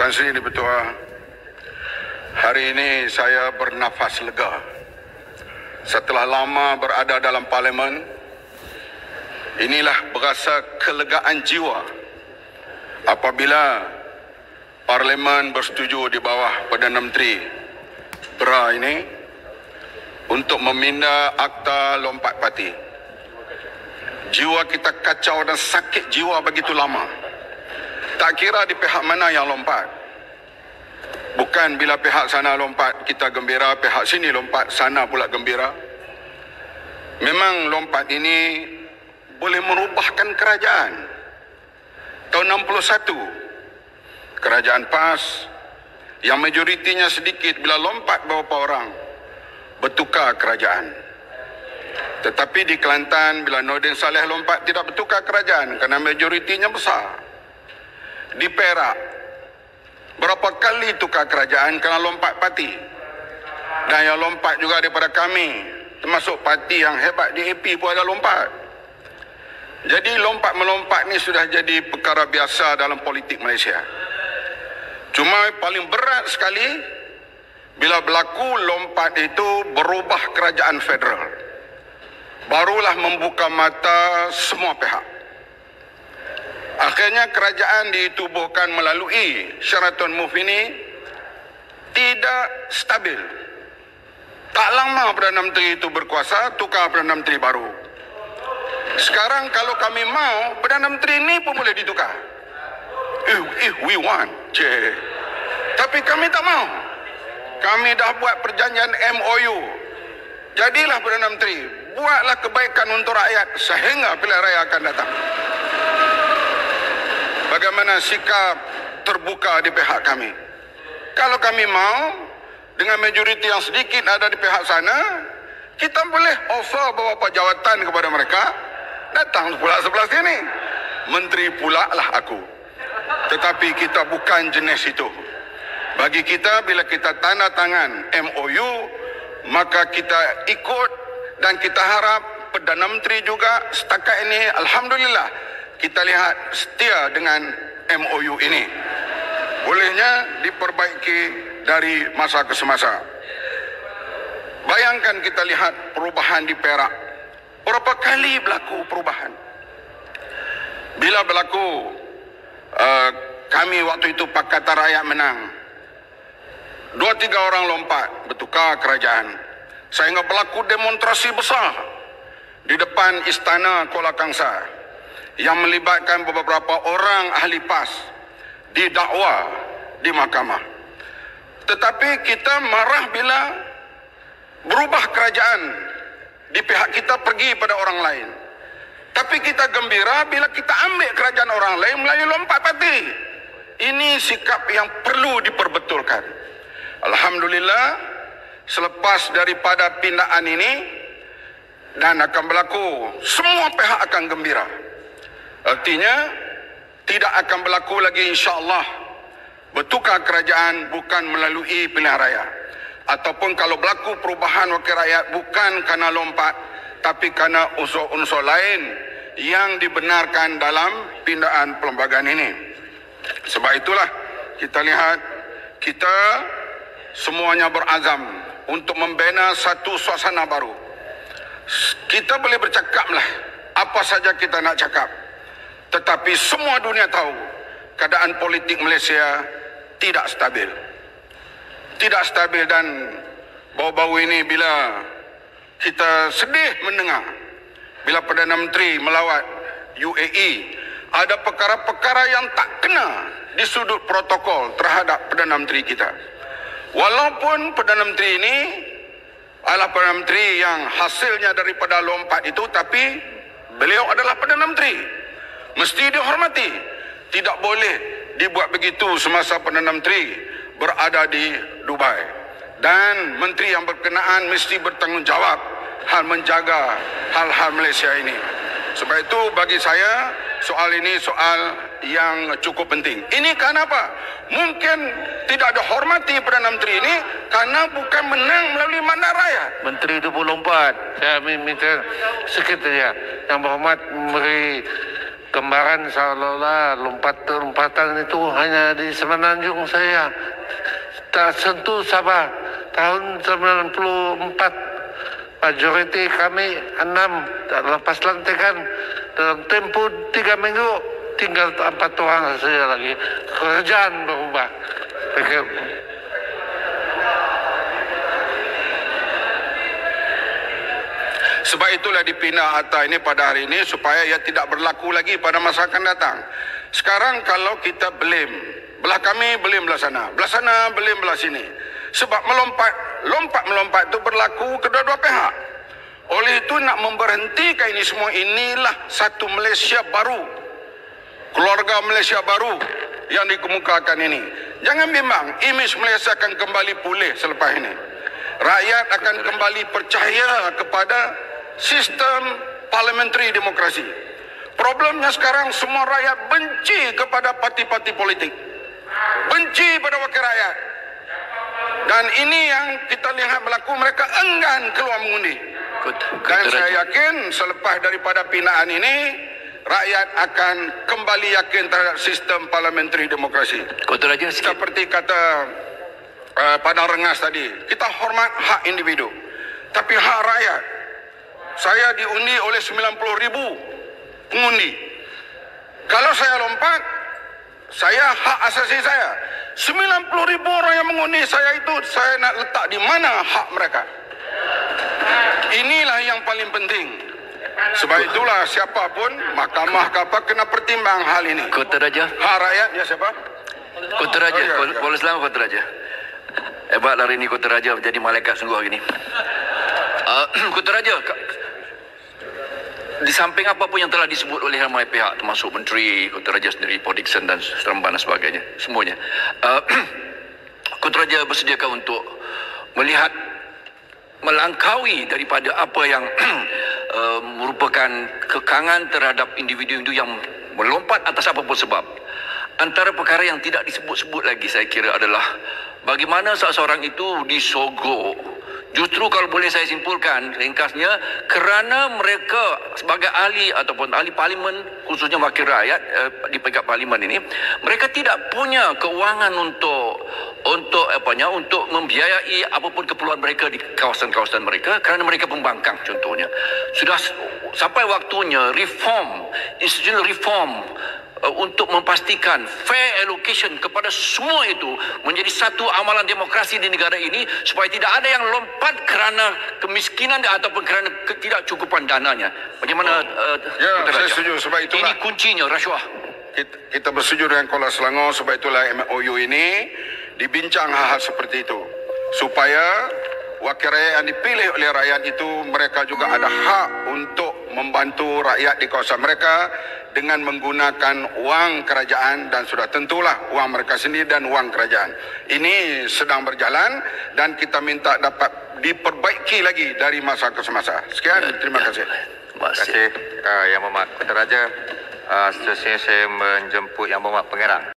Tuan Sri Di-Pertua, hari ini saya bernafas lega. Setelah lama berada dalam parlimen, inilah berasa kelegaan jiwa apabila parlimen bersetuju di bawah Perdana Menteri BRA ini untuk meminda akta lompat parti. Jiwa kita kacau dan sakit jiwa begitu lama. Tak kira di pihak mana yang lompat. Bukan bila pihak sana lompat kita gembira, pihak sini lompat sana pula gembira. Memang lompat ini boleh merubahkan kerajaan. Tahun 61, kerajaan PAS yang majoritinya sedikit bila lompat beberapa orang bertukar kerajaan. Tetapi di Kelantan bila Nordin Saleh lompat tidak bertukar kerajaan kerana majoritinya besar. Di Perak berapa kali tukar kerajaan kerana lompat parti. Dan yang lompat juga daripada kami, termasuk parti yang hebat di AP pun ada lompat. Jadi lompat-melompat ni sudah jadi perkara biasa dalam politik Malaysia. Cuma paling berat sekali bila berlaku lompat itu berubah kerajaan federal. Barulah membuka mata semua pihak. Akhirnya kerajaan ditubuhkan melalui Sheraton Move ini tidak stabil. Tak lama Perdana Menteri itu berkuasa, tukar Perdana Menteri baru. Sekarang kalau kami mau, Perdana Menteri ini pun boleh ditukar. If we want. Tapi kami tak mau. Kami dah buat perjanjian MOU. Jadilah Perdana Menteri, buatlah kebaikan untuk rakyat sehingga pilihan raya akan datang. Bagaimana sikap terbuka di pihak kami? Kalau kami mau, dengan majoriti yang sedikit ada di pihak sana, kita boleh offer beberapa jawatan kepada mereka, datang pula sebelah sini. Menteri pula lah aku. Tetapi kita bukan jenis itu. Bagi kita, bila kita tanda tangan MOU, maka kita ikut dan kita harap Perdana Menteri juga setakat ini, Alhamdulillah, kita lihat setia dengan MOU ini. Bolehnya diperbaiki dari masa ke semasa. Bayangkan kita lihat perubahan di Perak. Berapa kali berlaku perubahan? Bila berlaku, kami waktu itu Pakatan Rakyat menang. 2-3 orang lompat, bertukar kerajaan. Sehingga berlaku demonstrasi besar di depan Istana Kuala Kangsar yang melibatkan beberapa orang ahli PAS didakwa di mahkamah. Tetapi kita marah bila berubah kerajaan di pihak kita pergi pada orang lain. Tapi kita gembira bila kita ambil kerajaan orang lain melalui lompat parti. Ini sikap yang perlu diperbetulkan. Alhamdulillah, selepas daripada pindaan ini dan akan berlaku, semua pihak akan gembira. Artinya tidak akan berlaku lagi insya-Allah bertukar kerajaan bukan melalui pilihan raya. Ataupun kalau berlaku perubahan wakil rakyat bukan kerana lompat tapi kerana unsur-unsur lain yang dibenarkan dalam pindaan perlembagaan ini. Sebab itulah kita lihat kita semuanya berazam untuk membina satu suasana baru. Kita boleh bercakaplah apa saja kita nak cakap. Tetapi semua dunia tahu keadaan politik Malaysia tidak stabil. Tidak stabil dan baru-baru ini bila kita sedih mendengar bila Perdana Menteri melawat UAE, ada perkara-perkara yang tak kena di sudut protokol terhadap Perdana Menteri kita. Walaupun Perdana Menteri ini adalah Perdana Menteri yang hasilnya daripada lompat itu, tapi beliau adalah Perdana Menteri. Mesti dihormati. Tidak boleh dibuat begitu semasa Perdana Menteri berada di Dubai. Dan menteri yang berkenaan mesti bertanggungjawab hal menjaga hal-hal Malaysia ini. Sebab itu bagi saya soal ini soal yang cukup penting. Ini kenapa? Mungkin tidak ada hormati Perdana Menteri ini karena bukan menang melalui mandat rakyat. Menteri itu pun lompat. Saya minta Sekretariat yang berhormat memberi Kembaran seolah-olah lompatan itu hanya di Semenanjung saya. Tak sentuh Sabah. Tahun 94, majoriti kami 6, lepas lantikan dalam tempo 3 minggu, tinggal 4 orang saja lagi. Kerjaan berubah. Sebab itulah dipindah Atta ini pada hari ini supaya ia tidak berlaku lagi pada masa akan datang. Sekarang kalau kita blame, belah kami blame belah sana blame belah sini. Sebab melompat itu berlaku kedua-dua pihak. Oleh itu nak memberhentikan ini semua, inilah satu Malaysia baru. Keluarga Malaysia baru yang dikemukakan ini. Jangan bimbang, imej Malaysia akan kembali pulih selepas ini. Rakyat akan kembali percaya kepada sistem parliamentary demokrasi. Problemnya sekarang semua rakyat benci kepada parti-parti politik. Benci pada wakil rakyat. Dan ini yang kita lihat berlaku, mereka enggan keluar mengundi. Dan saya yakin selepas daripada pinaan ini, rakyat akan kembali yakin terhadap sistem parliamentary demokrasi. Seperti kata Padang Rengas tadi, kita hormat hak individu. Tapi hak rakyat, saya diundi oleh 90,000 pengundi. Kalau saya lompat, saya hak asasi saya. 90,000 orang yang mengundi saya itu, saya nak letak di mana hak mereka. Inilah yang paling penting. Sebab itulah siapapun, mahkamah ke apa, kena pertimbang hal ini. Kota Raja. Hak rakyat, ya siapa? Kota Raja, Polis Selangor Kota Raja. Hebat hari ini Kota Raja menjadi malaikat sungguh hari ini. Kota Raja, di samping apapun yang telah disebut oleh ramai pihak, termasuk Menteri Kota Raja sendiri, Paul Dickson dan Seremban dan sebagainya, semuanya, Kota Raja bersediakah untuk melihat, melangkaui daripada apa yang merupakan kekangan terhadap individu-individu yang melompat atas apapun sebab. Antara perkara yang tidak disebut-sebut lagi saya kira adalah bagaimana seseorang itu disogok. Justru kalau boleh saya simpulkan ringkasnya, kerana mereka sebagai ahli ataupun ahli parlimen, khususnya wakil rakyat di peringkat parlimen ini, mereka tidak punya keuangan untuk membiayai apapun keperluan mereka di kawasan-kawasan mereka kerana mereka pembangkang contohnya. Sudah sampai waktunya institutional reform untuk memastikan fair allocation kepada semua itu menjadi satu amalan demokrasi di negara ini, supaya tidak ada yang lompat kerana kemiskinan ataupun kerana ketidakcukupan dananya. Bagaimana? Saya setuju. Sebab itulah ini kuncinya, rasuah. Kita bersetuju dengan Kuala Selangor. Sebab itulah MOU ini dibincang hal-hal seperti itu, supaya wakil rakyat yang dipilih oleh rakyat itu, mereka juga ada hak untuk membantu rakyat di kawasan mereka dengan menggunakan wang kerajaan, dan sudah tentulah wang mereka sendiri dan wang kerajaan. Ini sedang berjalan dan kita minta dapat diperbaiki lagi dari masa ke semasa. Sekian, terima kasih. Terima kasih Yang Berhormat Kota Raja. Seterusnya saya menjemput Yang Berhormat Pengarang.